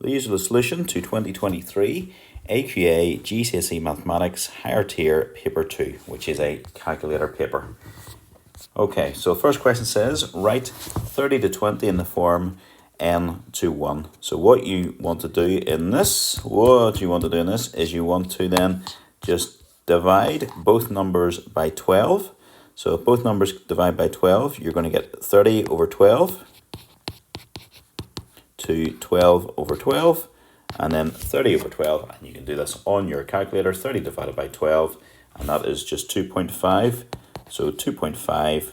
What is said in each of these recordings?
These are the solution to 2023 AQA GCSE Mathematics Higher Tier Paper 2, which is a calculator paper. Okay, so first question says, write 30 to 20 in the form n to 1. So what you want to do in this, is you want to then just divide both numbers by 12. So if both numbers divide by 12, you're going to get 30 over 12 to 12 over 12, and then 30 over 12, and you can do this on your calculator. 30 divided by 12, and that is just 2.5, so 2.5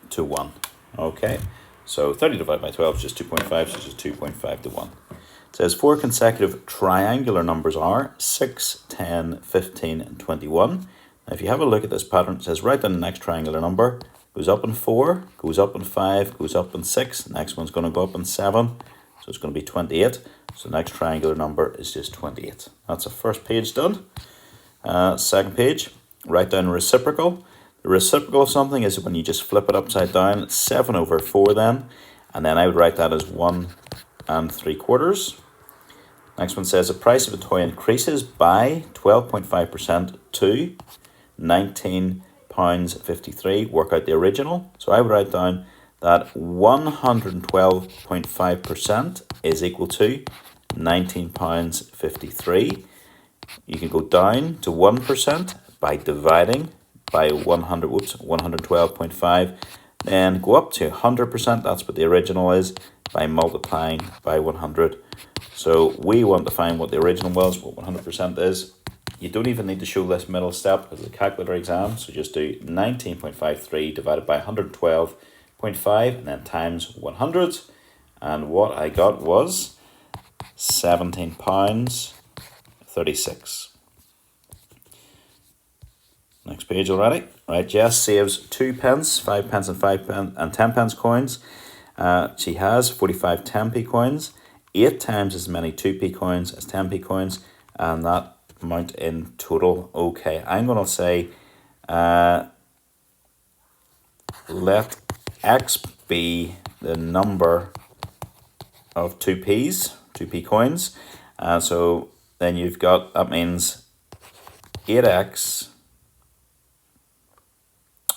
to 1. Okay, so 30 divided by 12 is just 2.5, so it's just 2.5 to 1. It says 4 consecutive triangular numbers are 6, 10, 15, and 21. Now if you have a look at this pattern, it says write down the next triangular number. Goes up in 4, goes up in 5, goes up in 6. Next one's going to go up in 7, so it's going to be 28. So the next triangular number is just 28. That's the first page done. Second page, write down a reciprocal. The reciprocal of something is when you just flip it upside down. It's 7 over 4 then, and then I would write that as 1 3/4. Next one says the price of a toy increases by 12.5% to £19.53. Work out the original. So I would write down that 112.5% is equal to £19.53. You can go down to 1% by dividing by 112.5. Then go up to 100%, that's what the original is, by multiplying by 100. So we want to find what the original was, what 100% is. You don't even need to show this middle step because it's a calculator exam, so just do 19.53 divided by 112.5 and then times 100. And what I got was £17.36. Next page already. Right, Jess saves 2 pence, 5 pence and 5 pence and 10 pence coins. She has 45 10p coins, 8 times as many 2p coins as 10p coins, and that amount in total. Okay, I'm going to say let x be the number of 2p coins. So then you've got, that means 8x.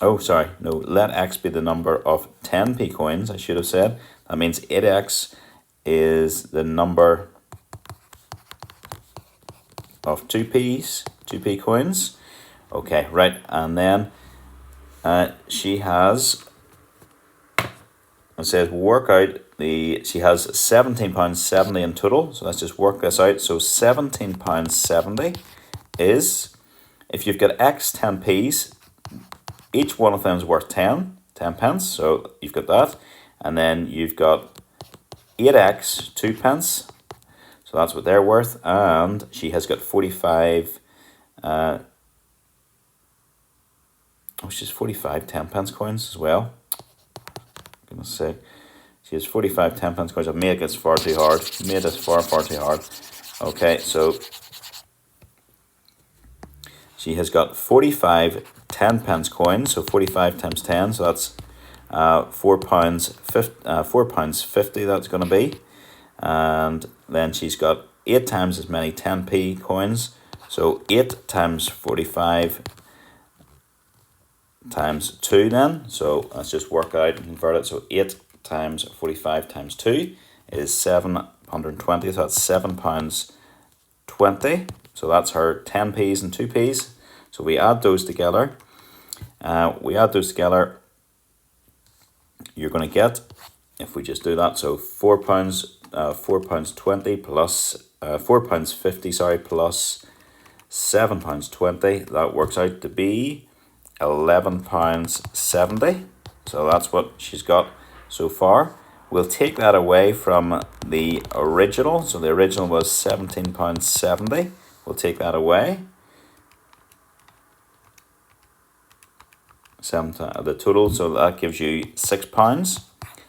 Oh, sorry, no, let x be the number of 10p coins, I should have said. That means 8x is the number of 2p coins. Okay, right, and then she has, it says work out she has £17.70 in total, so let's just work this out. So £17.70 is, if you've got x 10p's, each one of them is worth 10 pence, so you've got that. And then you've got 8x, 2 pence, so that's what they're worth. And she has got 45, she's 45 10 pence coins as well. Goodness sake. She has 45 10 pence coins. I've made this far too hard. Made this far too hard. Okay, so she has got 45 10 pence coins, so 45 times 10, so that's £4.50 that's going to be. And then she's got 8 times as many 10p coins, so 8 times 45 times 2 then. So let's just work out and convert it. So 8 times 45 times 2 is 720, so that's £7.20. So that's her 10p's and 2p's. So we add those together. You're going to get, if we just do that, so £4.20 plus £4.50, sorry, plus £7.20. That works out to be £11.70. So that's what she's got so far. We'll take that away from the original. So the original was £17.70. We'll take that away. The total, so that gives you £6.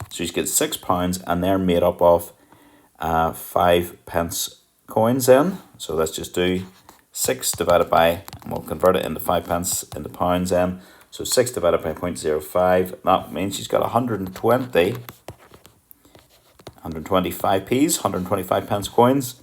So you get £6, and they're made up of 5 pence coins then. So let's just do 6 divided by, and we'll convert it into 5 pence into pounds then. So 6 divided by 0.05, that means she's got 120 125p's, 125 pence coins.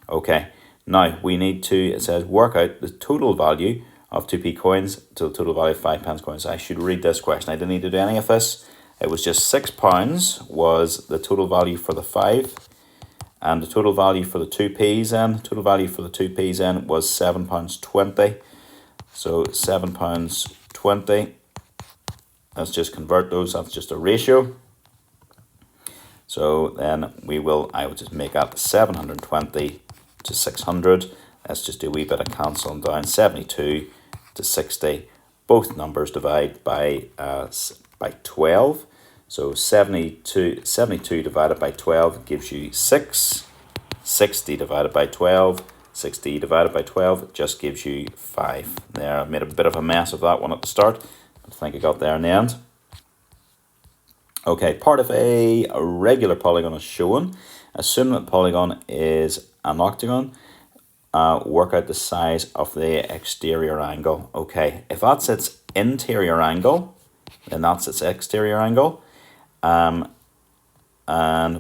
Okay, now we need to, it says, work out the total value of 2p coins to the total value of 5 pence coins. I should read this question. I didn't need to do any of this. It was just £6 was the total value for the 5, and the total value for the 2p's then, total value for the 2p's then was £7.20. So £7.20. Let's just convert those. That's just a ratio. So then I would just make that 720 to 600. Let's just do a wee bit of cancelling down. 72 to 60. Both numbers divide by 12. So 72 divided by 12 gives you 6. 60 divided by 12. 60 divided by 12 just gives you 5. There, I made a bit of a mess of that one at the start. I think I got there in the end. Okay, part of a regular polygon is shown. Assume that polygon is an octagon. Work out the size of the exterior angle. Okay, if that's its interior angle, then that's its exterior angle. And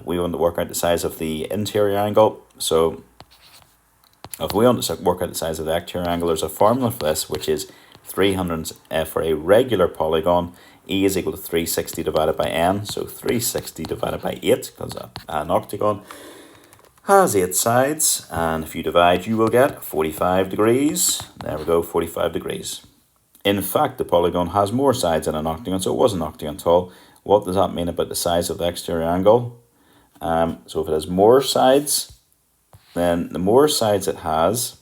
we want to work out the size of the interior angle. So if we want to work out the size of the exterior angle, there's a formula for this, which is 300 for a regular polygon. E is equal to 360 divided by n. So 360 divided by 8, because an octagon has 8 sides. And if you divide, you will get 45 degrees. There we go, 45 degrees. In fact, the polygon has more sides than an octagon, so it was an octagon at all. What does that mean about the size of the exterior angle? So if it has more sides, then the more sides it has,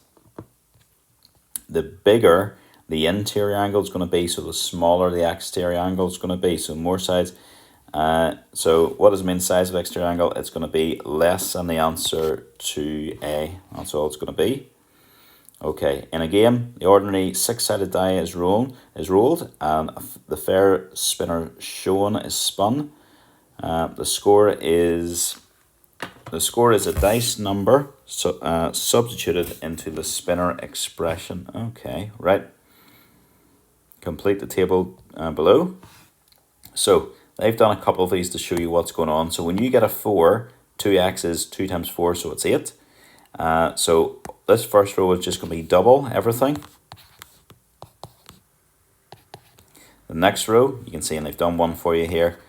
the bigger the interior angle is going to be, so the smaller the exterior angle is going to be. So more sides. So what does it mean, size of exterior angle? It's going to be less than the answer to A. That's all it's going to be. Okay, in a game, the ordinary 6-sided die is rolled, and the fair spinner shown is spun. The score is a dice number substituted into the spinner expression. Okay, right. Complete the table below. So they've done a couple of these to show you what's going on. So when you get a 4, 2x is 2 times 4, so it's 8. So this first row is just going to be double everything. The next row, you can see, and they've done one for you here.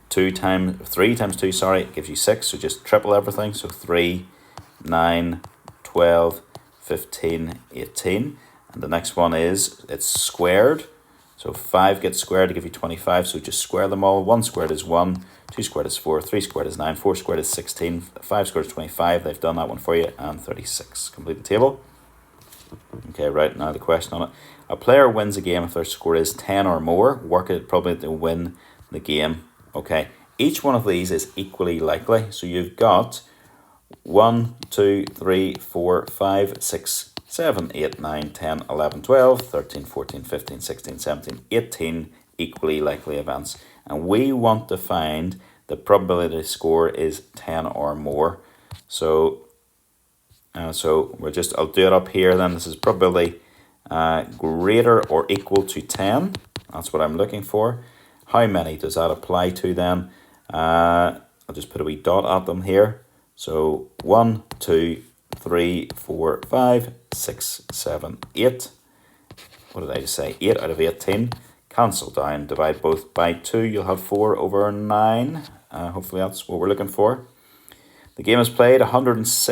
3 times 2, sorry, gives you 6. So just triple everything. So 3, 9, 12, 15, 18. And the next one is, it's squared. So 5 gets squared to give you 25. So just square them all. 1 squared is 1. 2 squared is 4. 3 squared is 9. 4 squared is 16. 5 squared is 25. They've done that one for you. And 36. Complete the table. Okay, right, now the question on it. A player wins a game if their score is 10 or more. Work it probably to win the game. Okay, each one of these is equally likely. So you've got 1, 2, 3, 4, 5, 6, 7, 8, 9, 10, 11, 12, 13, 14, 15, 16, 17, 18 equally likely events. And we want to find the probability the score is 10 or more. So I'll do it up here then. This is probability greater or equal to 10. That's what I'm looking for. How many does that apply to then? I'll just put a wee dot at them here. So 1, 2, 3, 4, 5, 6, 7, 8. What did I just say? 8 out of 18. Cancel down, divide both by 2. You'll have 4 over 9. Hopefully that's what we're looking for. The game is played let's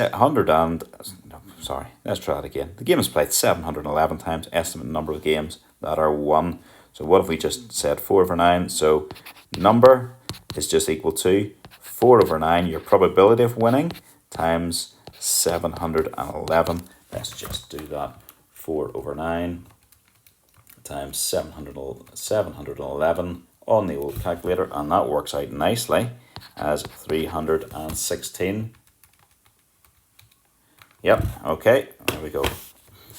try that again. The game is played 711 times. Estimate number of games that are won. So what if we just said 4 over 9? So number is just equal to 4 over 9, your probability of winning, times 711. Let's just do that. 4 over 9 times 711 on the old calculator, and that works out nicely as 316. Yep, okay, there we go.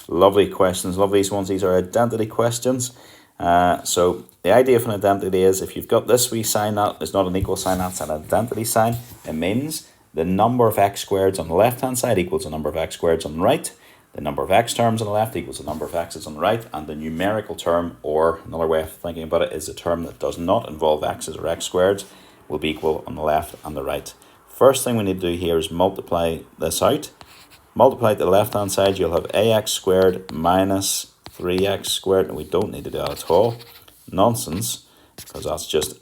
Lovely questions, love these ones. These are identity questions. So the idea of an identity is if you've got this wee sign that is not an equal sign, that's an identity sign. It means the number of x squareds on the left hand side equals the number of x squareds on the right. The number of x terms on the left equals the number of x's on the right. And the numerical term, or another way of thinking about it, is the term that does not involve x's or x squareds, will be equal on the left and the right. first thing we need to do here is multiply this out. Multiply the left hand side, you'll have ax squared minus 3x squared, and we don't need to do that at all. Nonsense, because that's just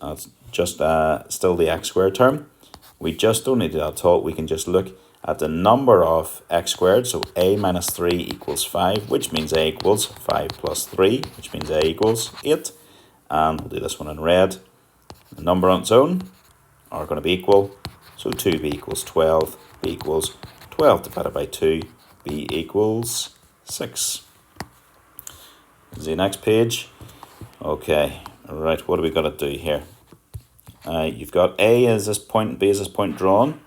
still the x squared term. We just don't need to do that at all. We can just look at the number of x squared, so a minus 3 equals 5, which means a equals 5 plus 3, which means a equals 8. And we'll do this one in red. The number on its own are going to be equal, so 2b equals 12, b equals 12 divided by 2, b equals 6. The next page. Okay, right, what do we got to do here? You've got A is this point, B is this point drawn.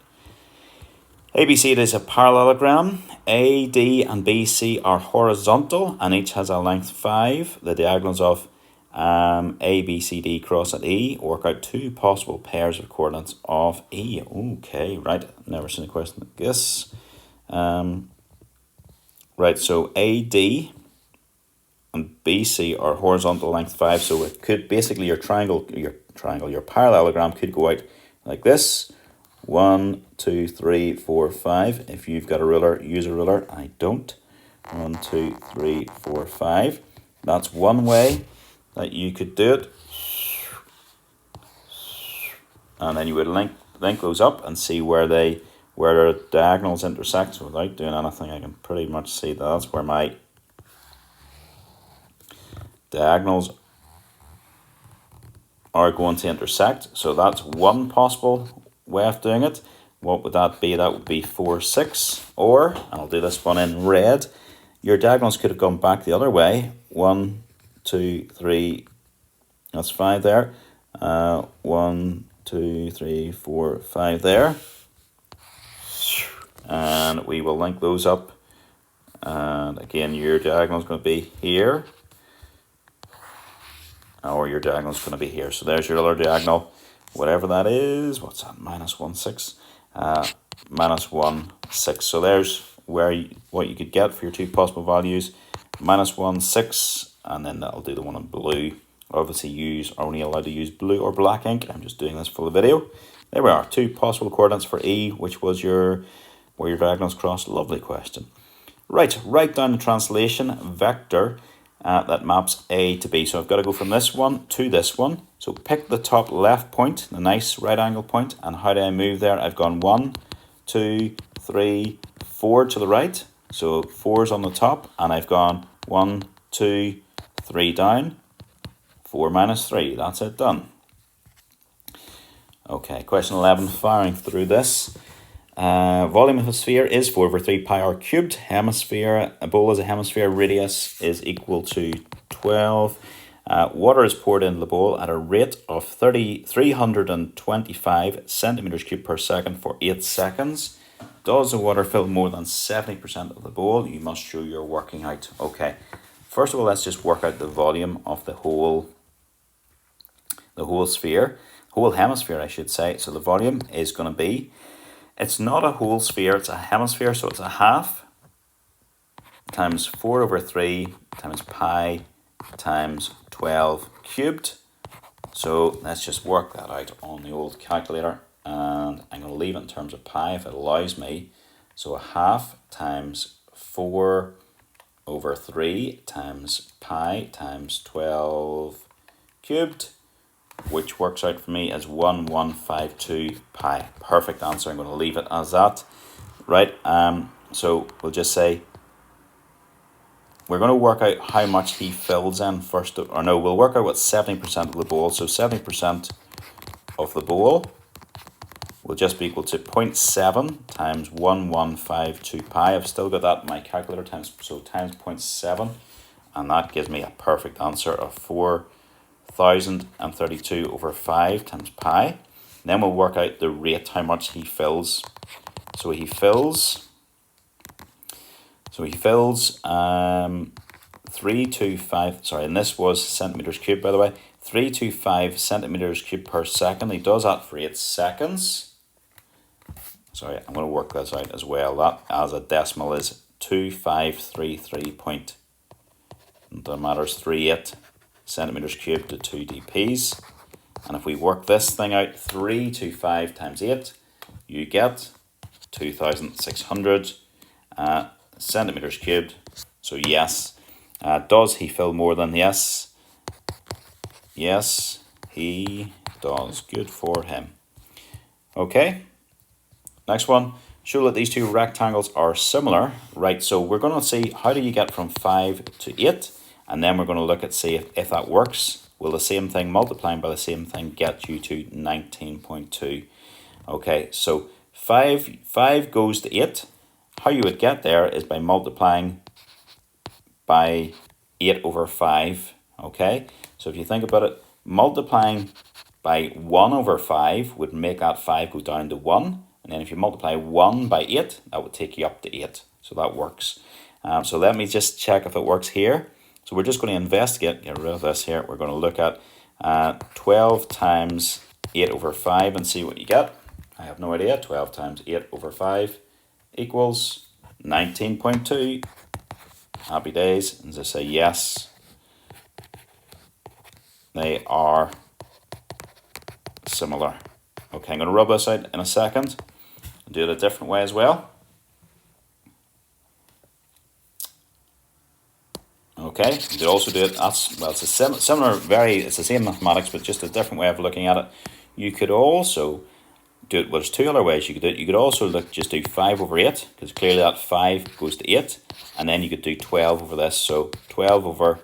ABC is a parallelogram. A, D, and BC are horizontal, and each has a length 5. The diagonals of A, B, C, D cross at E. Work out 2 possible pairs of coordinates of E. Okay, right, never seen a question like this. Right, so AD and BC are horizontal length 5, so it could basically your parallelogram could go out like this. 1, 2, 3, 4, 5. If you've got a ruler, use a ruler. I don't. 1, 2, 3, 4, 5. That's one way that you could do it. And then you would link those up and see where their diagonals intersect. So without doing anything, I can pretty much see that's where my diagonals are going to intersect. So that's one possible way of doing it. What would that be? That would be 4, 6. Or, and I'll do this one in red, your diagonals could have gone back the other way. 1, 2, 3, that's 5 there. 1, 2, 3, 4, 5 there. And we will link those up. And again, your diagonal is going to be here. Or your diagonal is going to be here. So there's your other diagonal. Whatever that is. What's that? Minus 1, 6. Minus 1, 6. So there's what you could get for your 2 possible values. Minus 1, 6. And then that'll do the one in blue. Obviously, are only allowed to use blue or black ink. I'm just doing this for the video. There we are. 2 possible coordinates for E, which was where your diagonals cross. Lovely question. Right, write down the translation vector that maps A to B. So I've got to go from this one to this one. So pick the top left point, the nice right angle point, and how do I move there? I've gone 1, 2, 3, 4 to the right. So 4 is on the top, and I've gone 1, 2, 3 down. 4 minus 3, that's it, done. Okay, question 11, firing through this. Volume of a sphere is 4 over 3 pi r cubed. Hemisphere, a bowl is a hemisphere, radius is equal to 12. Water is poured into the bowl at a rate of 325 centimeters cubed per second for 8 seconds. Does the water fill more than 70% of the bowl? You must show your working out. Okay, first of all, let's just work out the volume of the whole sphere, whole hemisphere, I should say. So the volume is going to be, it's not a whole sphere, it's a hemisphere, so it's a half times 4 over 3 times pi times 12 cubed. So let's just work that out on the old calculator, and I'm going to leave it in terms of pi if it allows me. So a half times 4 over 3 times pi times 12 cubed, which works out for me as 1152 pi. Perfect answer. I'm going to leave it as that. Right, so we'll just say we're going to work out how much he fills in first, we'll work out what 70% of the bowl. So 70% of the bowl will just be equal to 0.7 times 1152 pi. I've still got that in my calculator, times 0.7, and that gives me a perfect answer of 4,032 over 5 times pi. Then we'll work out the rate, how much he fills. So he fills 325, sorry, and this was centimeters cubed, by the way, 325 centimeters cubed per second. He does that for 8 seconds. Sorry, I'm going to work this out as well. That as a decimal is 2533.38 centimeters cubed to 2 dp's. And if we work this thing out, 325 times 8, you get 2,600 centimeters cubed. So yes. Does he fill more than? Yes. Yes, he does. Good for him. Okay. Next one. Show that these two rectangles are similar. Right, so we're going to see how do you get from 5 to 8. And then we're going to look at see if that works. Will the same thing multiplying by the same thing get you to 19.2? Okay, so 5 goes to 8. How you would get there is by multiplying by 8 over 5. Okay, so if you think about it, multiplying by 1 over 5 would make that 5 go down to 1. And then if you multiply 1 by 8, that would take you up to 8. So that works. So let me just check if it works here. So we're just going to investigate, get rid of this here. We're going to look at 12 times 8 over 5 and see what you get. I have no idea. 12 times 8 over 5 equals 19.2. Happy days. And just say yes. They are similar. Okay, I'm going to rub this out in a second. I'll do it a different way as well. Okay, you could also do it, it's a similar, it's the same mathematics, but just a different way of looking at it. You could also do it, well, there's two other ways you could do it. You could also just do 5 over 8, because clearly that 5 goes to 8, and then you could do 12 over this, so 12 over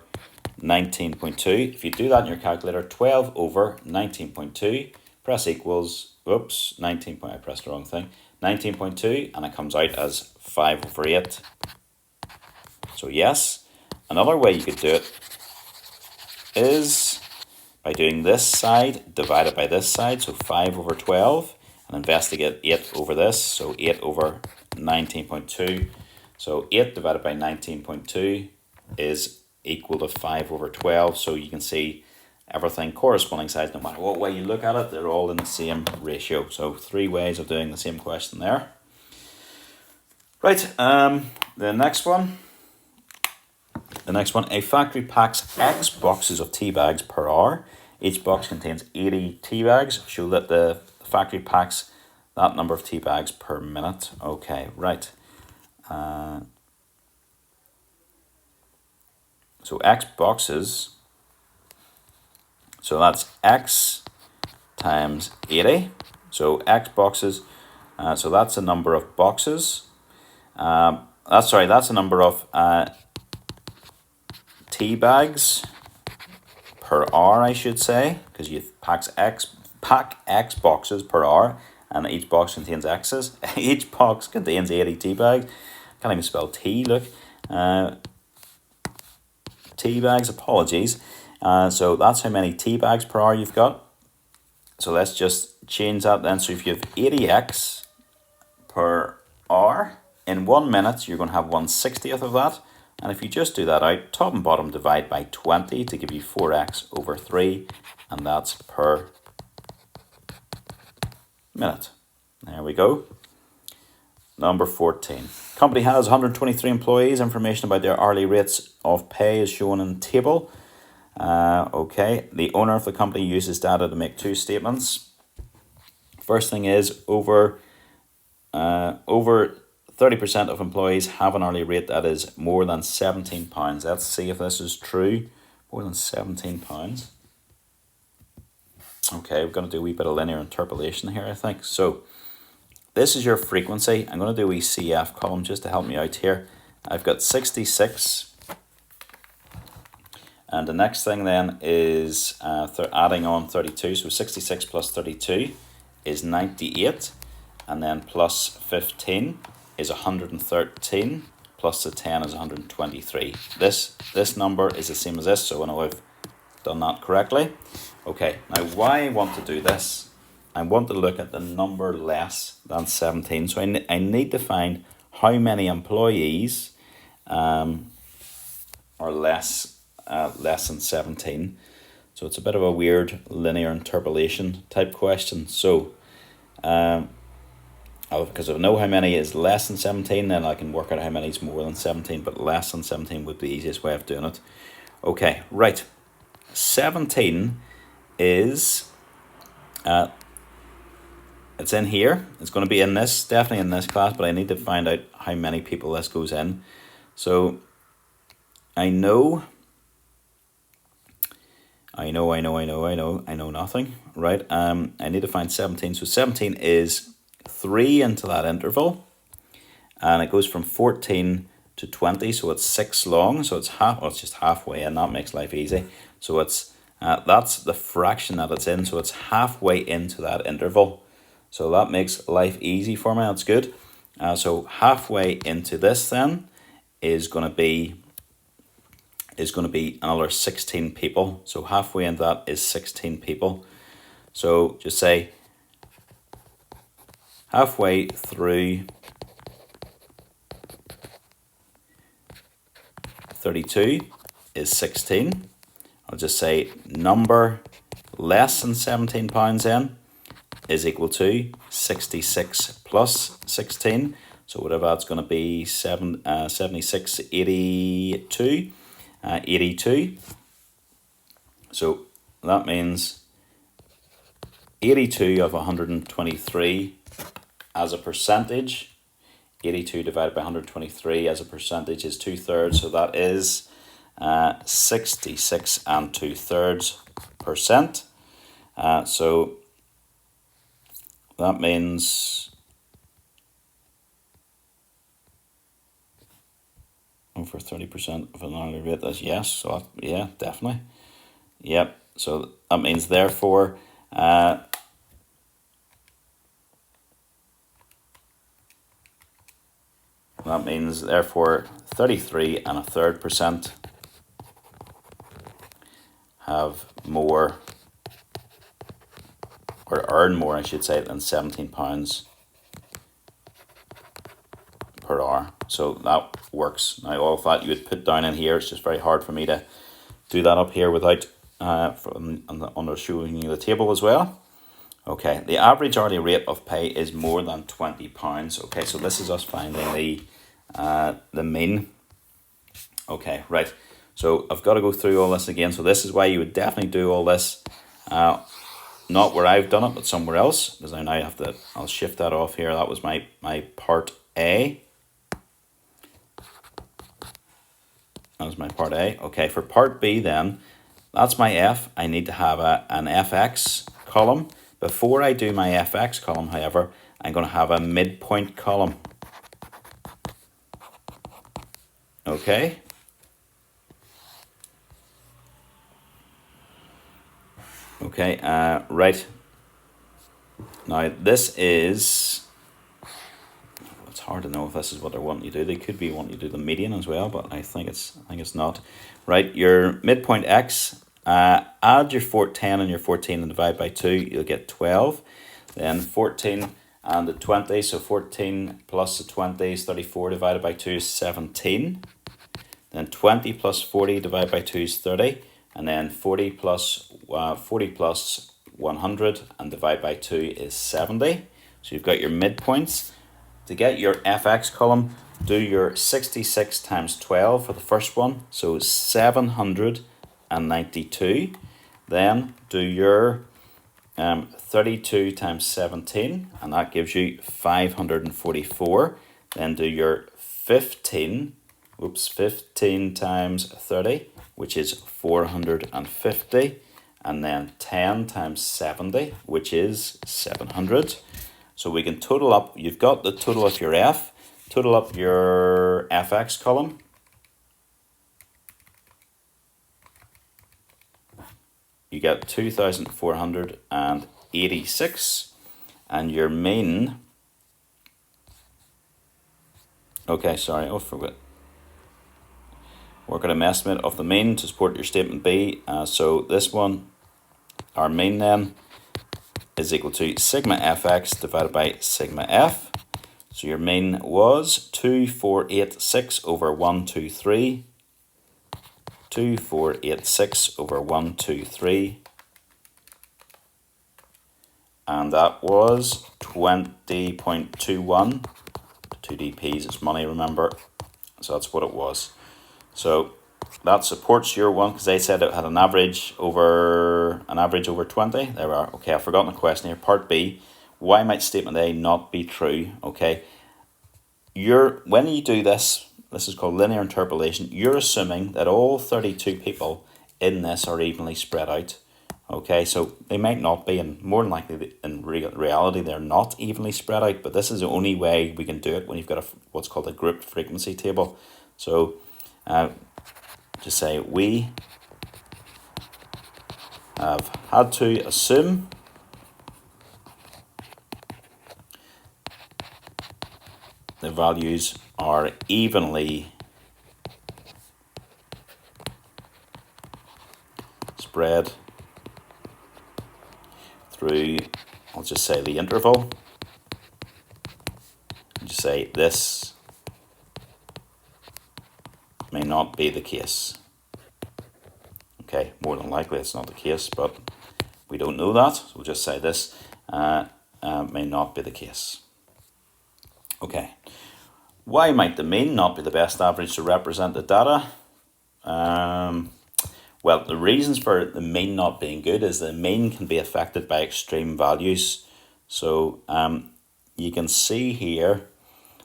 19.2. If you do that in your calculator, 12 over 19.2, press equals, oops, I pressed the wrong thing, 19.2, and it comes out as 5 over 8. So yes. Another way you could do it is by doing this side divided by this side, so 5 over 12, and investigate 8 over this, so 8 over 19.2. So 8 divided by 19.2 is equal to 5 over 12, so you can see everything corresponding sides, no matter what way you look at it, they're all in the same ratio. So 3 ways of doing the same question there. Right, the next one. A factory packs X boxes of tea bags per hour. Each box contains 80 tea bags. Show that the factory packs that number of tea bags per minute. Okay, right. So X boxes, so that's X times 80. So X boxes, so that's the number of boxes. That's the number of tea bags per hour, I should say, because you pack X boxes per hour, and each box contains X's. Each box contains 80 tea bags. Can't even spell tea. Look, tea bags. Apologies. So that's how many tea bags per hour you've got. So let's just change that then. So if you have 80X per hour, in 1 minute you're going to have 1/60th of that. And if you just do that out, top and bottom divide by 20 to give you 4x over 3, and that's per minute. There we go. Number 14. Company has 123 employees. Information about their hourly rates of pay is shown in the table. Okay, the owner of the company uses data to make 2 statements. First thing is over 30% of employees have an hourly rate that is more than £17. Let's see if this is true. More than £17. Okay, we're going to do a wee bit of linear interpolation here, I think. So this is your frequency. I'm going to do a wee CF column just to help me out here. I've got 66. And the next thing then is adding on 32. So 66 plus 32 is 98. And then plus 15 is 113, plus the 10 is 123. This number is the same as this, so I know I've done that correctly. Okay, now why I want to do this, I want to look at the number less than 17. So I need to find how many employees are less than 17. So it's a bit of a weird linear interpolation type question. So because if I know how many is less than 17, then I can work out how many is more than 17, but less than 17 would be the easiest way of doing it. Okay, right. 17 is it's in here. It's going to be in this, definitely in this class, but I need to find out how many people this goes in. So I know nothing, right? I need to find 17. So 17 is 3 into that interval, and it goes from 14 to 20, so it's 6 long, so it's it's just halfway in. That makes life easy. So it's that's the fraction that it's in, so it's halfway into that interval. So that makes life easy for me. That's good. So halfway into this then is going to be another 16 people. So halfway into that is 16 people. So just say halfway through 32 is 16. I'll just say number less than £17 then is equal to 66 plus 16. So whatever that's going to be, 76, 82. 82. So that means 82 of 123 as a percentage. 82 divided by 123 as a percentage is 2/3. So that is 66 2/3%. So that means over 30% of an hourly rate. That's yes. So yeah, definitely. Yep. So that means therefore that means therefore 33 1/3% have more, or earn more, I should say, than £17 per hour. So that works. Now all of that you would put down in here. It's just very hard for me to do that up here without under showing you the table as well. Okay, the average hourly rate of pay is more than £20. Okay, so this is us finding the mean. Okay, right. So I've got to go through all this again. So this is why you would definitely do all this, not where I've done it, but somewhere else, because I now have to. I'll shift that off here. That was my part A. That was my part A. Okay, for part B then, that's my F. I need to have an FX column. Before I do my FX column, however, I'm going to have a midpoint column. Okay. Okay, right. Now this is, it's hard to know if this is what they're wanting you to do. They could be wanting you to do the median as well, but I think it's not. Right, your midpoint X, add your 10 and your 14 and divide by 2, you'll get 12. Then 14 and the 20, so 14 plus the 20 is 34, divided by 2 is 17. Then 20 plus 40 divided by 2 is 30. And then 40 plus 100 and divide by 2 is 70. So you've got your midpoints. To get your FX column, do your 66 times 12 for the first one, so 792. Then do your 32 times 17, and that gives you 544. Then do your 15 times 30, which is 450, and then 10 times 70, which is 700. So we can total up, you've got the total of your F, total up your FX column. You get 2,486, and your mean, okay, sorry, I forgot. Work out an estimate of the mean to support your statement B. So this one, our mean then, is equal to sigma fx divided by sigma f. So your mean was 2486 over 123. 2486 over 123. And that was 20.21. 2 dp's is money, remember. So that's what it was. So that supports your one, because they said it had an average over 20. There we are. Okay, I've forgotten a question here. Part B. why might statement A not be true? Okay, when you do this is called linear interpolation. You're assuming that all 32 people in this are evenly spread out. Okay, so they might not be, and more than likely in reality they're not evenly spread out, but this is the only way we can do it when you've got what's called a grouped frequency table. So just say we have had to assume the values are evenly spread through, I'll just say the interval. Just say this may not be the case. Okay, more than likely it's not the case, but we don't know that, so we'll just say this may not be the case. Okay, why might the mean not be the best average to represent the data? Well, the reasons for the mean not being good is the mean can be affected by extreme values. So you can see here,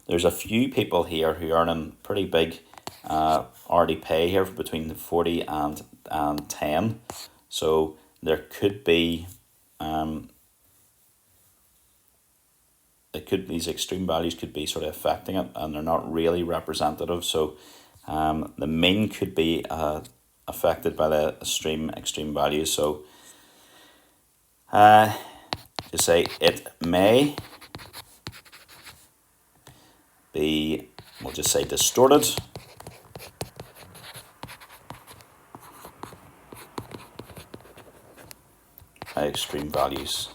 there's a few people here who are earning pretty big hourly pay here between 40 and 10. So there could be these extreme values could be sort of affecting it, and they're not really representative. So the mean could be affected by the extreme values. So just say it may be, we'll just say distorted by extreme values.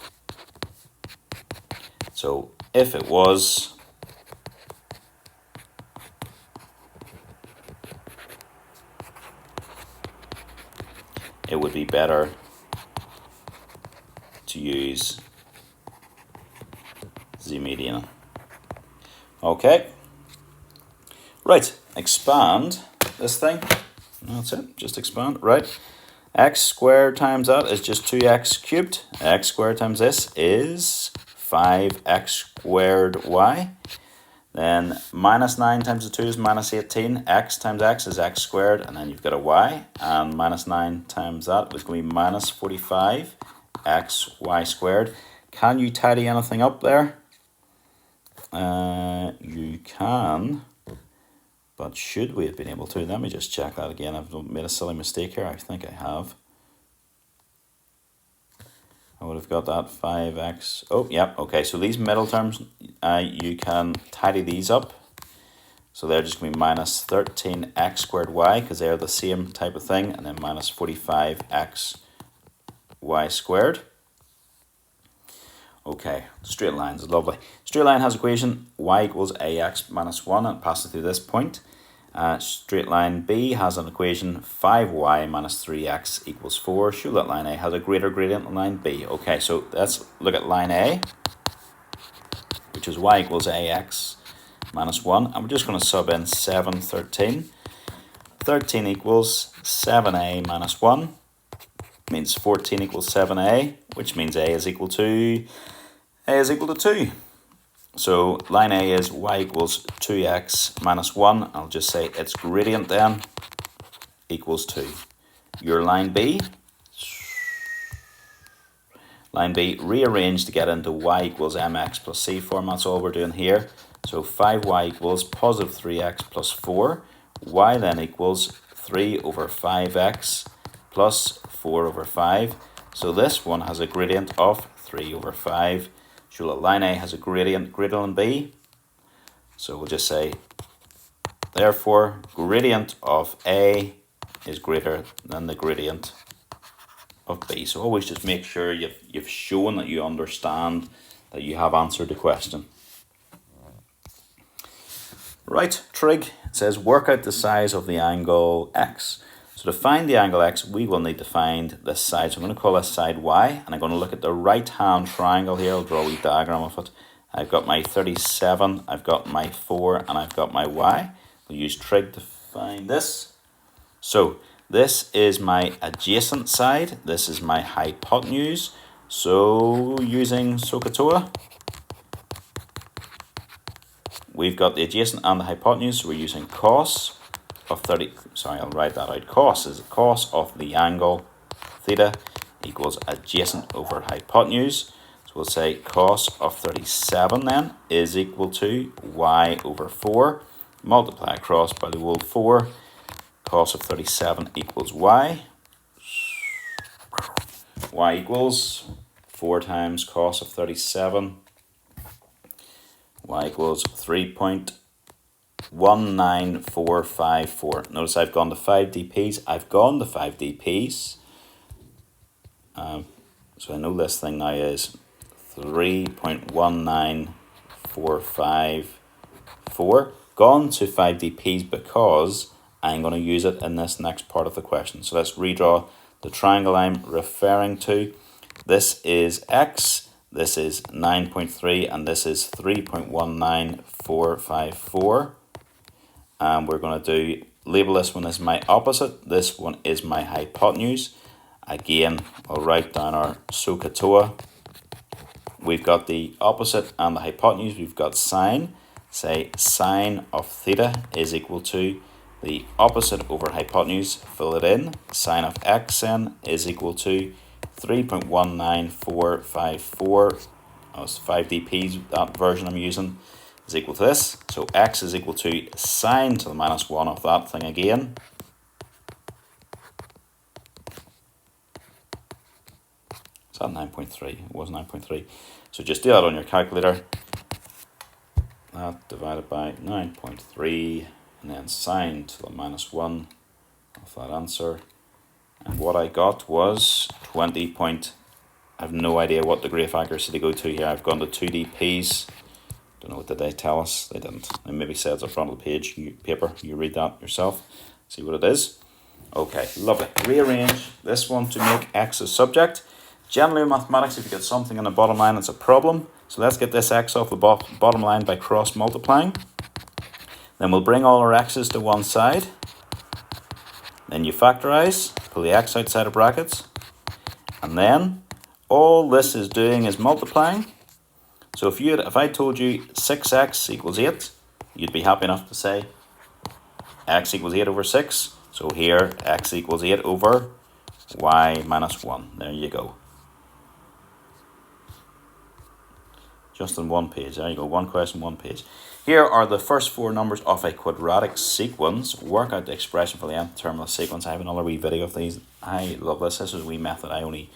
So if it was, it would be better to use the median. Okay, right, expand this thing. That's it, just expand, right? X squared times that is just 2x cubed. X squared times this is 5x squared y. Then minus 9 times the 2 is minus 18. X times x is x squared, and then you've got a y. And minus 9 times that is going to be minus 45 x y squared. Can you tidy anything up there? You can, but should we have been able to? Let me just check that again. I've made a silly mistake here. I think I have. I would have got that 5x. Oh, yeah, okay. So these middle terms, you can tidy these up. So they're just going to be minus 13x squared y, because they're the same type of thing, and then minus 45x y squared. Okay, straight lines, lovely. Straight line has equation y equals ax minus 1, and it passes through this point. Straight line B has an equation 5y minus 3x equals 4. Show that line A has a greater gradient than line B. Okay, so let's look at line A, which is y equals ax minus 1. And we're just going to sub in 7, 13. 13 equals 7a minus 1. Means 14 equals 7a, which means a is equal to 2. So line A is y equals 2x minus 1. I'll just say its gradient then equals 2. Your line B rearranged to get into y equals mx plus c form. That's all we're doing here. So 5y equals positive 3x plus 4. Y then equals 3 over 5x plus 4 over 5. So this one has a gradient of 3 over 5. So that line A has a gradient greater than B. So we'll just say, therefore, gradient of A is greater than the gradient of B. So always just make sure you've shown that you understand that you have answered the question. Right, trig says work out the size of the angle X. So to find the angle X, we will need to find this side. So I'm going to call this side Y, and I'm going to look at the right-hand triangle here. I'll draw a wee diagram of it. I've got my 37, I've got my 4, and I've got my Y. We'll use trig to find this. So this is my adjacent side. This is my hypotenuse. So using SOHCAHTOA, we've got the adjacent and the hypotenuse, so we're using cos of 30, sorry, I'll write that out. Cos is cos of the angle theta equals adjacent over hypotenuse. So we'll say cos of 37 then is equal to y over 4. Multiply across by the whole 4. Cos of 37 equals y. Y equals 4 times cos of 37. Y equals 3.19454. Notice I've gone to 5 dp's. I've gone to 5 dp's. So I know this thing now is 3.19454. Gone to 5 dp's because I'm going to use it in this next part of the question. So let's redraw the triangle I'm referring to. This is x, this is 9.3, and this is 3.19454. And we're going to label this one as my opposite. This one is my hypotenuse. Again, I'll write down our SOHCAHTOA. We've got the opposite and the hypotenuse. We've got sine. Say sine of theta is equal to the opposite over hypotenuse. Fill it in. Sine of x then is equal to 3.19454. That's 5 dp's, that version I'm using, is equal to this. So x is equal to sine to the minus 1 of that thing again. Is that 9.3? It was 9.3. So just do that on your calculator. That divided by 9.3, and then sine to the minus 1 of that answer. And what I got was 20 point, I have no idea what degree of accuracy to go to here. I've gone to 2 dp's. Don't know, what did they tell us? They didn't. They maybe said it's at the front of the page, paper. You read that yourself, see what it is. Okay, lovely. Rearrange this one to make x a subject. Generally in mathematics, if you get something in the bottom line, it's a problem. So let's get this x off the bottom line by cross multiplying. Then we'll bring all our x's to one side. Then you factorize, pull the x outside of brackets. And then all this is doing is multiplying. So if I told you 6x equals 8, you'd be happy enough to say x equals 8 over 6. So here, x equals 8 over y minus 1. There you go. Just on one page. There you go. One question, one page. Here are the first 4 numbers of a quadratic sequence. Work out the expression for the nth term of the sequence. I have another wee video of these. I love this. This is a wee method I only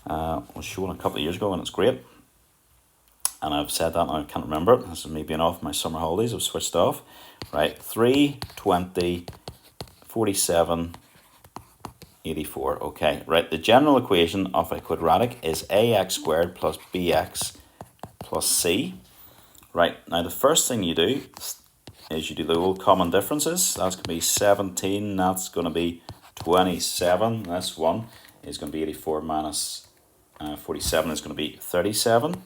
was shown a couple of years ago, and it's great. And I've said that and I can't remember it. This is me being off my summer holidays. I've switched off. Right. 3, 20, 47, 84. Okay. Right. The general equation of a quadratic is ax squared plus bx plus c. Right, now the first thing you do is you do the old common differences. That's going to be 17, that's going to be 27. This one is going to be 84 minus 47 is going to be 37.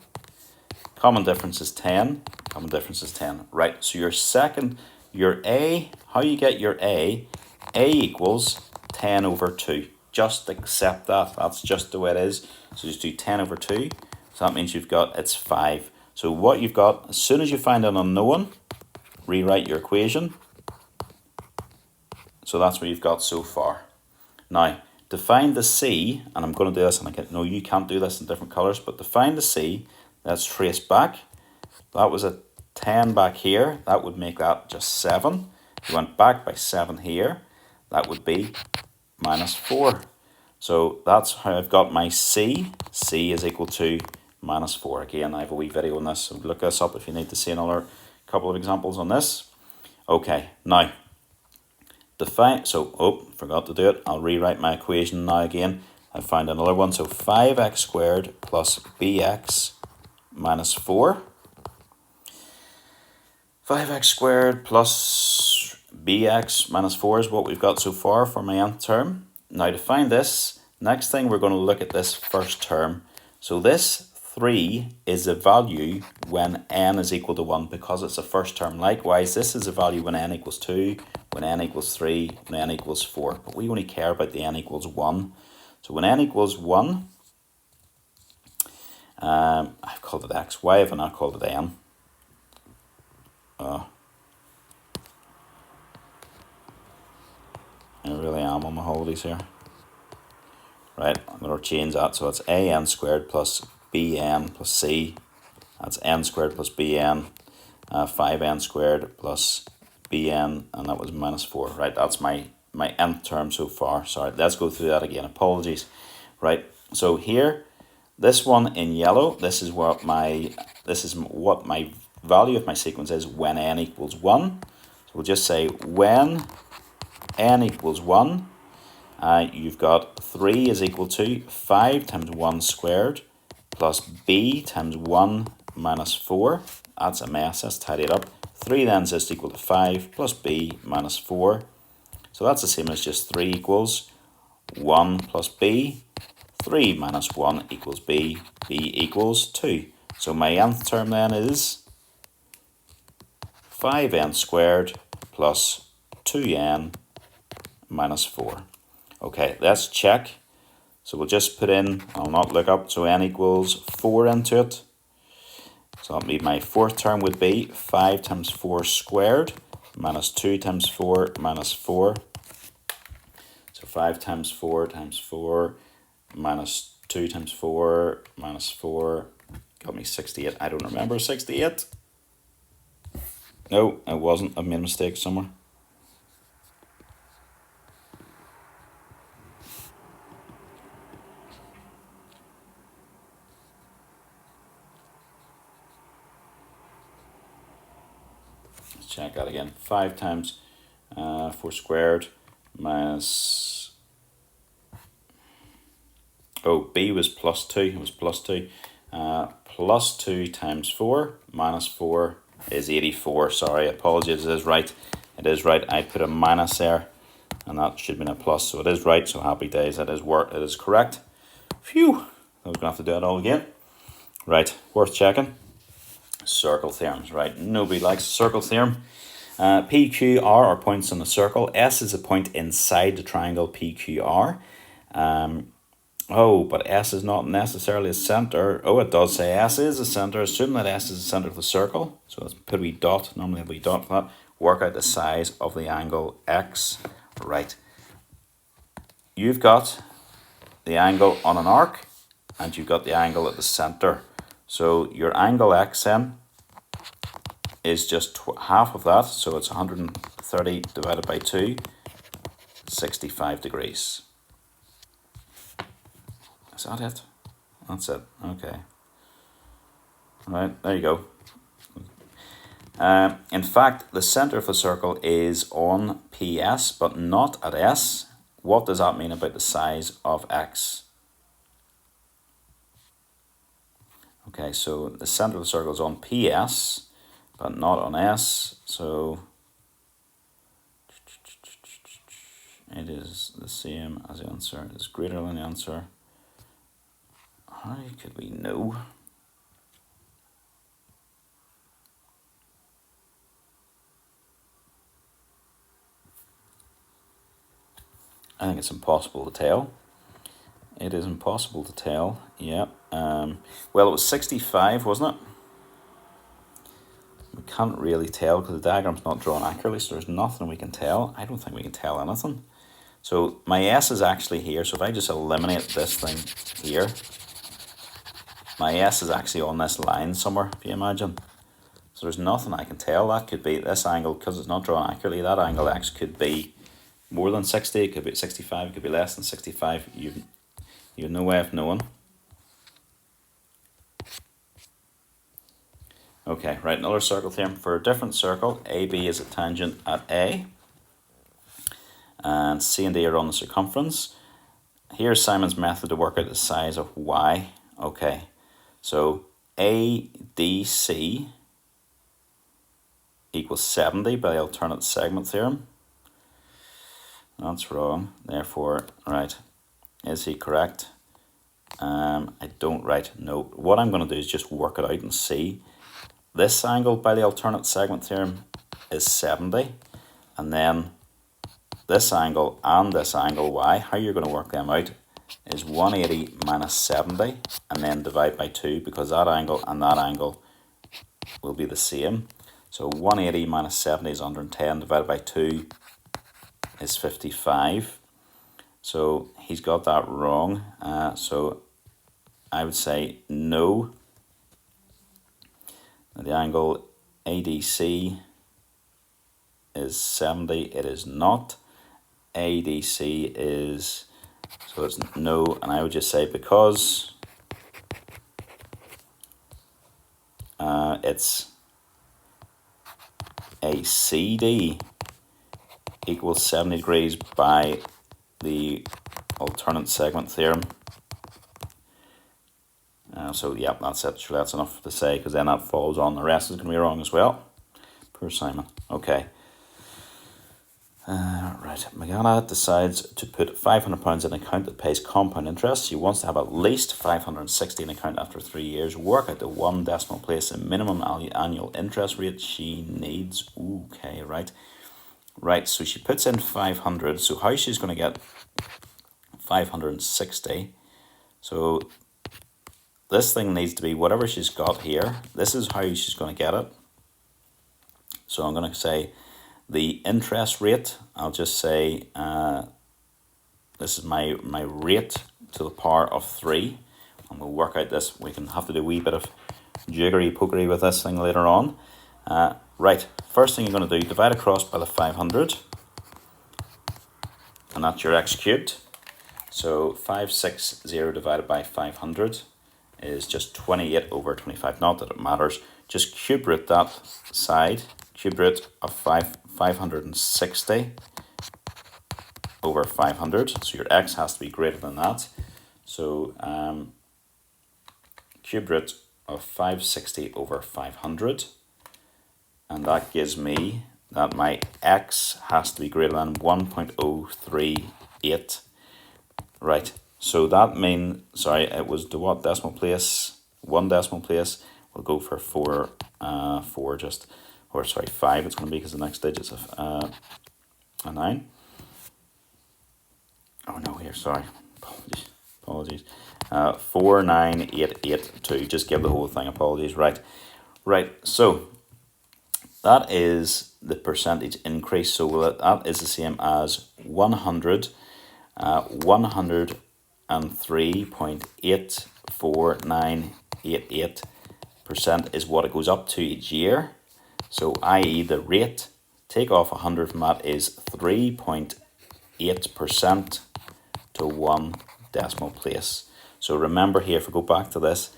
Common difference is 10. Common difference is 10. Right, so your A, how you get your A equals 10 over 2. Just accept that. That's just the way it is. So just do 10 over 2. So that means you've got, it's 5. So what you've got, as soon as you find an unknown, rewrite your equation. So that's what you've got so far. Now, to find the C, and I'm going to do this, and no, you can't do this in different colours, but to find the C, let's trace back. That was a 10 back here. That would make that just 7. If you went back by 7 here, that would be minus 4. So that's how I've got my C. C is equal to minus 4. Again, I have a wee video on this, so look this up if you need to see another couple of examples on this. Okay, now, forgot to do it. I'll rewrite my equation now again. I found another one, so 5x squared plus bx minus 4. 5x squared plus bx minus 4 is what we've got so far for my nth term. Now to find this, next thing we're going to look at this first term. So this 3 is a value when n is equal to 1 because it's a first term. Likewise, this is a value when n equals 2, when n equals 3, when n equals 4. But we only care about the n equals 1. So when n equals 1, I've called it x. Why have I not called it n? I really am on my holidays here. Right, I'm going to change that so it's an squared plus bn plus c. That's n squared plus bn, 5n squared plus bn, and that was minus 4. Right, that's my nth term so far. Sorry, let's go through that again. Apologies. Right, so here, this one in yellow, this is what my value of my sequence is when n equals 1. So we'll just say when n equals 1, you've got 3 is equal to 5 times 1 squared plus b times 1 minus 4. That's a mess, let's tidy it up. 3 then is just equal to 5 plus b minus 4. So that's the same as just 3 equals 1 plus b. 3 minus 1 equals b. b equals 2. So my nth term then is 5n squared plus 2n minus 4. Okay, let's check. So we'll just put in, I'll not look up, so n equals 4 into it. So that'll be my fourth term would be 5 times 4 squared minus 2 times 4 minus 4. So 5 times 4 times 4 minus 2 times 4 minus 4 got me 68. I don't remember 68. No, it wasn't. I've made a mistake somewhere. Let's check that again. 5 times 4 squared minus... Oh, b was plus 2. It was plus 2. Plus 2 times 4 minus 4 is 84. Sorry, apologies. It is right. It is right. I put a minus there, and that should have been a plus. So it is right. So happy days. It is work. It is correct. Phew. I was going to have to do it all again. Right. Worth checking. Circle theorems. Right. Nobody likes a circle theorem. P, Q, R are points on the circle. S is a point inside the triangle PQR. Oh, but S is not necessarily a centre. Oh, it does say S is a centre. Assume that S is the centre of the circle. So let's put a wee dot. Normally a wee dot for that. Work out the size of the angle X. Right. You've got the angle on an arc, and you've got the angle at the centre. So your angle X then is just half of that. So it's 130 divided by 2, 65 degrees. Is that it? That's it. Okay. Right, there you go. In fact, the centre of the circle is on PS, but not at S. What does that mean about the size of X? Okay, so the centre of the circle is on PS, but not on S. So it is the same as the answer. It is greater than the answer. How could we know? I think it's impossible to tell. It is impossible to tell, yeah. Well, it was 65, wasn't it? We can't really tell because the diagram's not drawn accurately, so there's nothing we can tell. I don't think we can tell anything. So my S is actually here, so if I just eliminate this thing here, my S is actually on this line somewhere, if you imagine. So there's nothing I can tell. That could be this angle, because it's not drawn accurately, that angle X could be more than 60, it could be 65, it could be less than 65. You have no way of knowing. Okay, right, another circle theorem. For a different circle, AB is a tangent at A, and C and D are on the circumference. Here's Simon's method to work out the size of Y. Okay, so ADC equals 70 by the alternate segment theorem. That's wrong. Therefore, right, is he correct? I don't write no. What I'm going to do is just work it out and see. This angle by the alternate segment theorem is 70, and then this angle and this angle Y, how you're going to work them out is 180 minus 70, and then divide by 2, because that angle and that angle will be the same. So 180 minus 70 is 110, divided by 2 is 55. So he's got that wrong. So I would say no. The angle ADC is 70. It is not. ADC is, so it's no, and I would just say because it's ACD equals 70 degrees by the alternate segment theorem. So yeah, that's it. Sure, that's enough to say, because then that follows on. The rest is going to be wrong as well. Poor Simon. Okay. Right, Magana decides to put £500 in an account that pays compound interest. She wants to have at least 560 in account after 3 years. Work out the one decimal place in minimum annual interest rate she needs. Okay, right. Right, so she puts in 500. So how she's going to get 560? So this thing needs to be whatever she's got here. This is how she's going to get it. So I'm going to say the interest rate, I'll just say this is my rate to the power of 3. And we'll work out this. We can have to do a wee bit of jiggery-pokery with this thing later on. Right, first thing you're going to do, divide across by the 500. And that's your x cubed. So 560 divided by 500 is just 28 over 25. Not that it matters. Just cube root that side. Cube root of 560 over 500. So your x has to be greater than that. So cube root of 560 over 500. And that gives me that my x has to be greater than 1.038. Right. So that means, sorry, it was to what decimal place? One decimal place. We'll go for 4, 5 it's going to be, because the next digit's a 9. Oh no, here, sorry. Apologies. 49882. Just give the whole thing apologies. Right. So that is the percentage increase. So that is the same as 103.84988% is what it goes up to each year. So i.e. the rate, take off 100 from that, is 3.8% to 1 decimal place. So remember here, if we go back to this,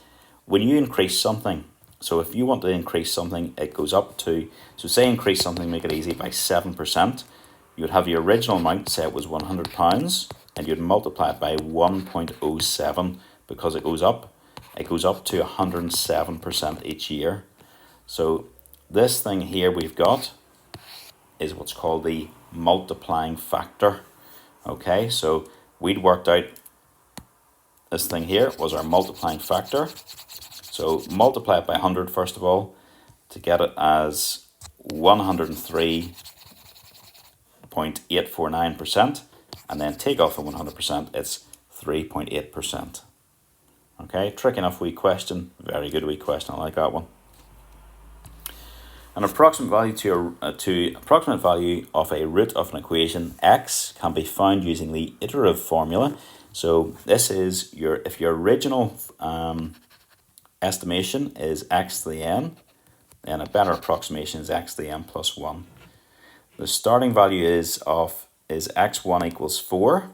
when you increase something, so if you want to increase something, it goes up to, so say increase something, make it easy, by 7%. You would have your original amount, say it was £100, and you'd multiply it by 1.07, because it goes up to 107% each year. So this thing here we've got is what's called the multiplying factor. Okay, so we'd worked out this thing here was our multiplying factor. So multiply it by 100 first of all to get it as 103.849%, and then take off the 100%, it's 3.8%. Okay, tricky enough wee question, very good wee question, I like that one. An approximate value approximate value of a root of an equation x can be found using the iterative formula. So this is if your original estimation is x to the n, then a better approximation is x to the n plus 1. The starting value is x1 equals 4.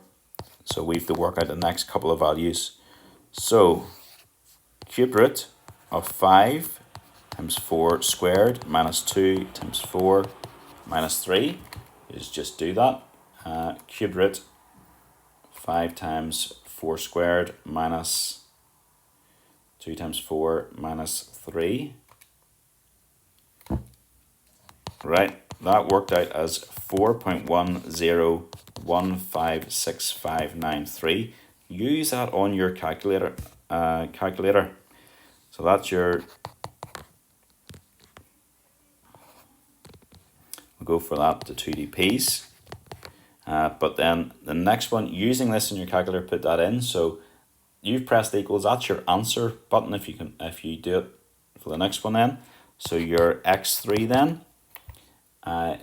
So we have to work out the next couple of values. So cube root of 5 times 4 squared minus 2 times 4 minus 3 is just do that. Cube root 5 times 4 squared minus 2 times 4 minus 3. Right, that worked out as 4.10156593. Use that on your calculator. So that's your, we'll go for that, the 2DPs. But then the next one, using this in your calculator, put that in. So you've pressed equals, that's your answer button if you do it for the next one then. So your x3 then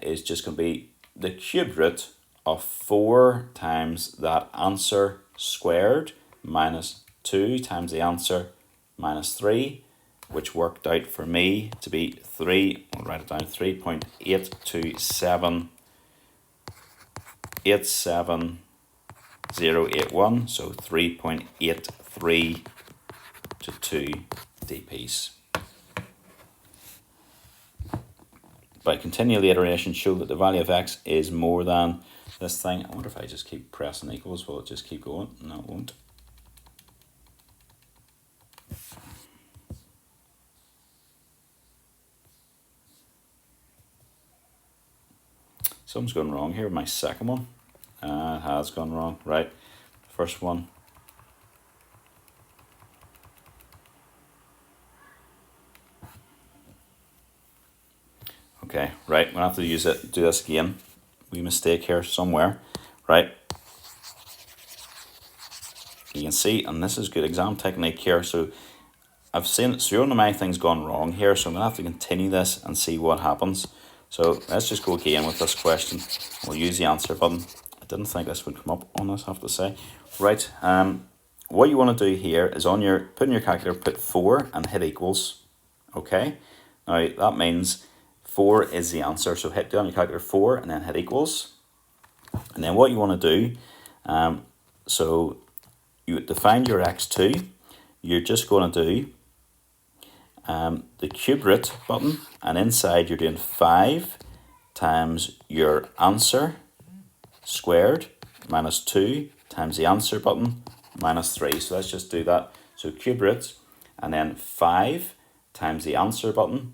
is just going to be the cubed root of 4 times that answer squared minus 2 times the answer minus 3, which worked out for me to be I'll write it down, 3.82787,081, so 3.83 to 2 dp's. By continual iteration, show that the value of x is more than this thing. I wonder if I just keep pressing equals, will it just keep going? No, it won't. Something's gone wrong here with my second one. It has gone wrong, right? First one. Okay, right, we're going to have to do this again. Wee mistake here somewhere, right? You can see, and this is good exam technique here, so I've seen, so one of my things gone wrong here, so I'm going to have to continue this and see what happens. So let's just go again with this question. We'll use the answer button. I didn't think this would come up on this, I have to say. Right, what you want to do here is put in your calculator, put 4 and hit equals, okay? Now that means 4 is the answer, so hit down your calculator 4 and then hit equals. And then what you want to do, so you define your x2, you're just going to do the cube root button, and inside you're doing 5 times your answer squared minus 2 times the answer button minus 3. So let's just do that. So cube root and then 5 times the answer button,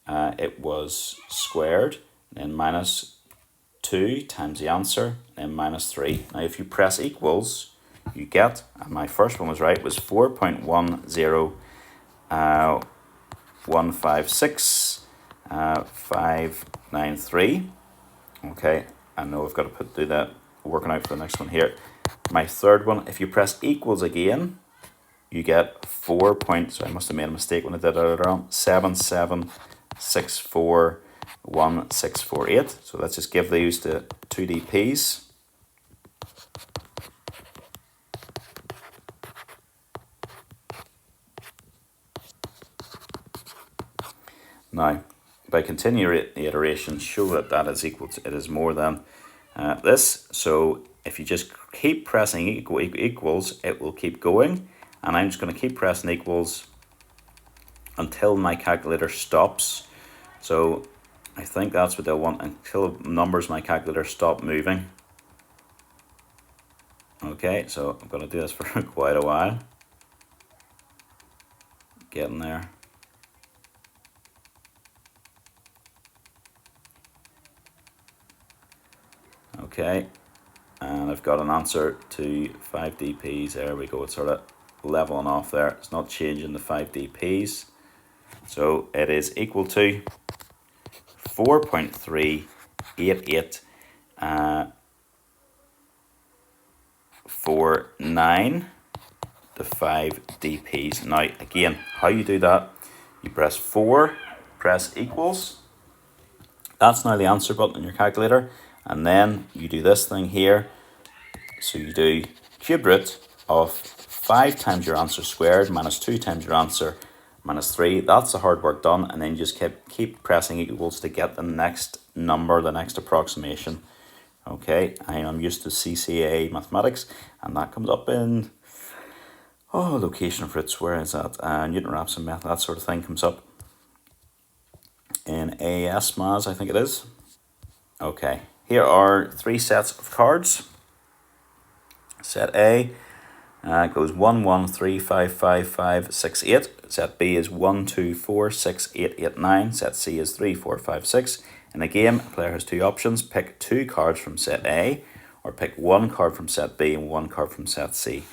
it was squared, then minus 2 times the answer, then minus 3. Now if you press equals, you get, and my first one was right, was 4.10156,593. Okay, I know I've got to do that working out for the next one here. My third one, if you press equals again, you get 4 points. So I must have made a mistake when I did it earlier on. 77641648. So let's just give these to 2dp's. Now, by continuing the iteration, show that that is equal to, it is more than this. So if you just keep pressing equals, it will keep going. And I'm just going to keep pressing equals until my calculator stops. So I think that's what they'll want, until numbers my calculator stop moving. Okay, so I'm going to do this for quite a while. Getting there. Okay, and I've got an answer to 5 dp's. There we go. It's sort of leveling off there. It's not changing the 5 dp's. So it is equal to 4.38849 to 5 dp's. Now again, how you do that, you press 4, press equals. That's now the answer button in your calculator. And then you do this thing here. So you do cube root of 5 times your answer squared minus 2 times your answer minus 3. That's the hard work done. And then you just keep pressing equals to get the next number, the next approximation. Okay, I am used to CCEA Mathematics, and that comes up in, location of roots, where is that? Newton-Raphson method, that sort of thing comes up in AS Maths, I think it is. Okay. Here are 3 sets of cards. Set A goes 1, 1, 3, 5, 5, 5, 6, 8. Set B is 1, 2, 4, 6, 8, 8, 9. Set C is 3, 4, 5, 6. In a game, a player has 2 options. Pick 2 cards from set A, or pick 1 card from set B and 1 card from set C.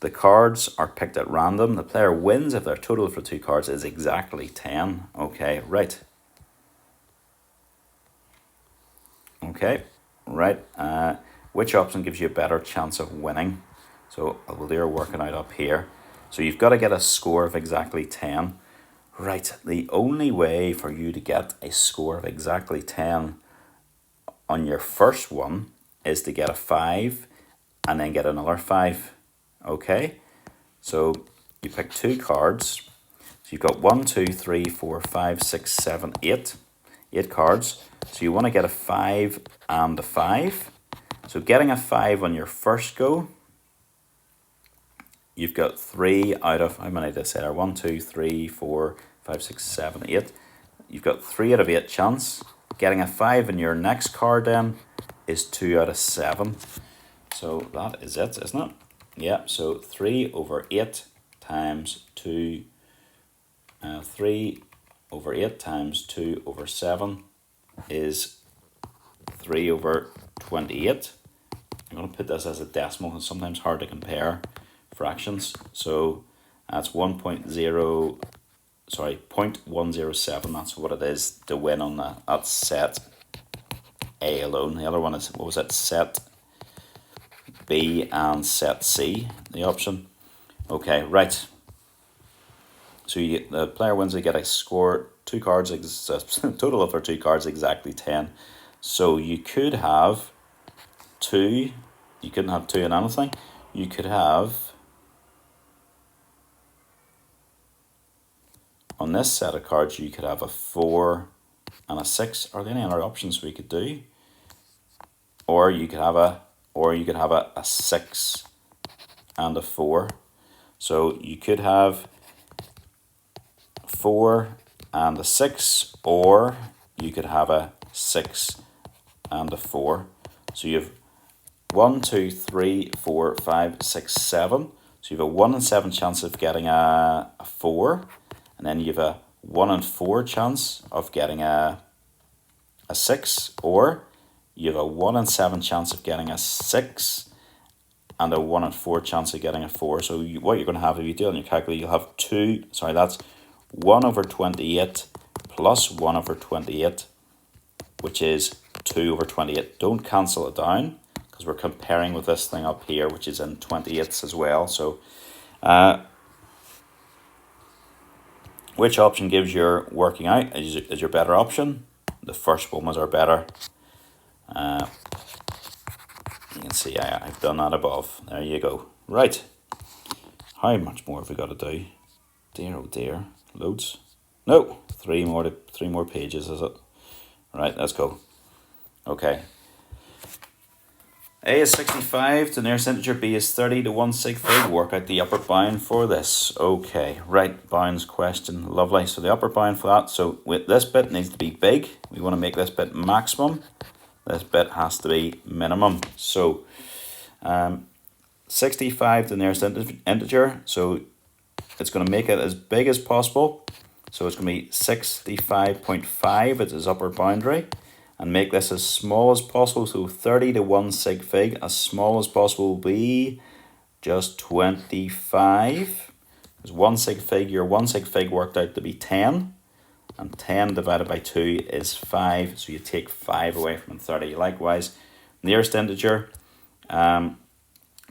The cards are picked at random. The player wins if their total for 2 cards is exactly 10. Okay, right. Okay, right? Which option gives you a better chance of winning? So we'll do our working out up here. So you've got to get a score of exactly 10. Right, the only way for you to get a score of exactly 10 on your first one is to get a 5 and then get another 5. Okay, so you pick 2 cards. So you've got 1, 2, 3, 4, 5, 6, 7, 8. 8 cards. So you want to get a 5 and a 5. So getting a 5 on your first go, you've got 3 out of, how many did I say there? 1, 2, 3, 4, 5, 6, 7, 8. You've got 3 out of 8 chance. Getting a 5 in your next card then is 2 out of 7. So that is it, isn't it? Yeah, so 3 over 8 times 2, 3 over 8 times 2 over 7 is 3 over 28. I'm going to put this as a decimal. It's sometimes hard to compare fractions. So that's 0.107. That's what it is to win on that set A alone. The other one is, what was it, set B and set C, the option. Okay, right. So the player wins, they get a score, 2 cards, total of their 2 cards exactly 10. So you could have 2, you couldn't have 2 in anything. You could have, on this set of cards, you could have a 4 and a 6. Are there any other options we could do? Or you could have a 6 and a 4. So you could have 4 and a 6, or you could have a 6 and a 4. So you have 1, 2, 3, 4, 5, 6, 7. So you have a 1 in 7 chance of getting a 4, and then you have a 1 in 4 chance of getting a 6, or you have a 1 in 7 chance of getting a 6 and a 1 in 4 chance of getting a 4. So what you're going to have, if you do it on your calculator, you'll have that's 1 over 28 plus 1 over 28, which is 2 over 28. Don't cancel it down, because we're comparing with this thing up here, which is in 28s as well. So which option gives your working out is your better option? The first one was our better. You can see I've done that above. There you go. Right. How much more have we got to do? Dear, oh dear. Loads. No, 3 more pages, is it? Right, let's go. Okay. A is 65 to nearest integer, B is 30 to 1 sig fig. Work out the upper bound for this. Okay, right, bounds question. Lovely. So the upper bound for that, so with this bit needs to be big. We want to make this bit maximum. This bit has to be minimum. So 65 to nearest integer. So it's going to make it as big as possible. So it's going to be 65.5 as its upper boundary. And make this as small as possible. So 30 to 1 sig fig, as small as possible will be just 25. Because 1 sig fig, your 1 sig fig worked out to be 10. And 10 divided by 2 is 5. So you take 5 away from 30. Likewise, nearest integer.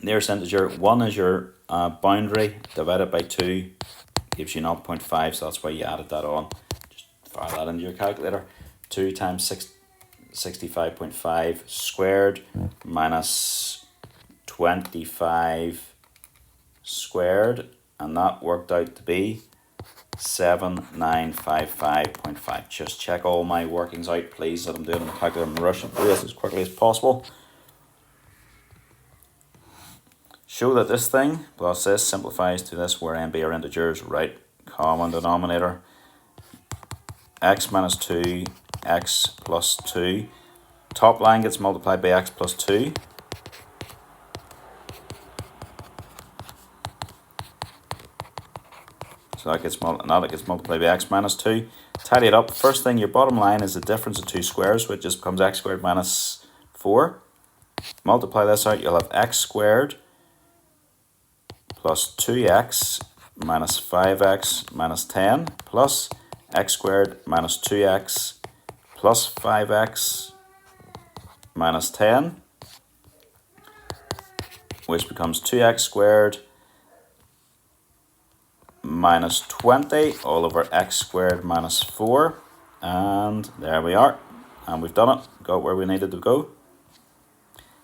Nearest integer, 1 is your boundary, divided by 2 gives you 0.5. So that's why you added that on. Just fire that into your calculator. 2 times 65.5 squared minus 25 squared, and that worked out to be 7955.5. Just check all my workings out, please, that I'm doing on the calculator. I'm rushing through this as quickly as possible. Show that this thing plus this simplifies to this, where n, b are integers, right? Common denominator. X minus 2, x plus 2. Top line gets multiplied by x plus 2. So that gets multiplied by x minus 2. Tidy it up. First thing, your bottom line is the difference of 2 squares, which just becomes x squared minus 4. Multiply this out, you'll have x squared plus 2x minus 5x minus 10 plus x squared minus 2x plus 5x minus 10, which becomes 2x squared minus 20 all over x squared minus 4. And there we are. And we've done it. Got where we needed to go.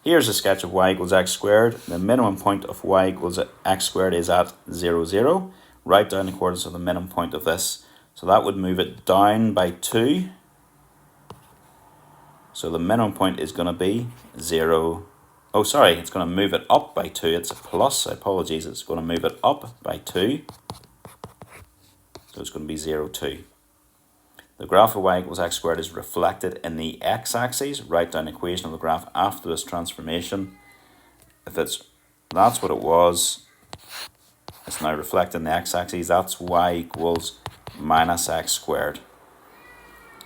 Here's a sketch of y equals x squared. The minimum point of y equals x squared is at 0, 0. Write down the coordinates of the minimum point of this. So that would move it down by 2. So the minimum point is going to be 0. Oh, sorry, it's going to move it up by 2. It's a plus. Apologies, it's going to move it up by 2. So it's going to be 0, 2. The graph of y equals x squared is reflected in the x-axis. Write down the equation of the graph after this transformation. If that's what it was, it's now reflected in the x-axis. That's y equals minus x squared.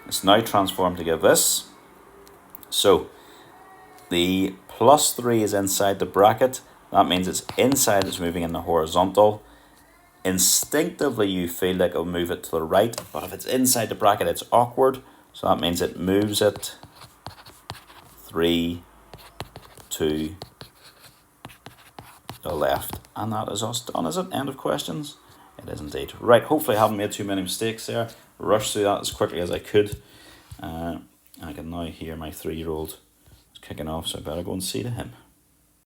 It's now transformed to give this. So the plus 3 is inside the bracket. That means it's inside, it's moving in the horizontal. Instinctively you feel like it'll move it to the right, but if it's inside the bracket it's awkward, so that means it moves it 3 to the left. And that is us done, is it? End of questions? It is indeed. Right, hopefully I haven't made too many mistakes there. Rushed through that as quickly as I could. I can now hear my 3-year-old kicking off, so I better go and see to him.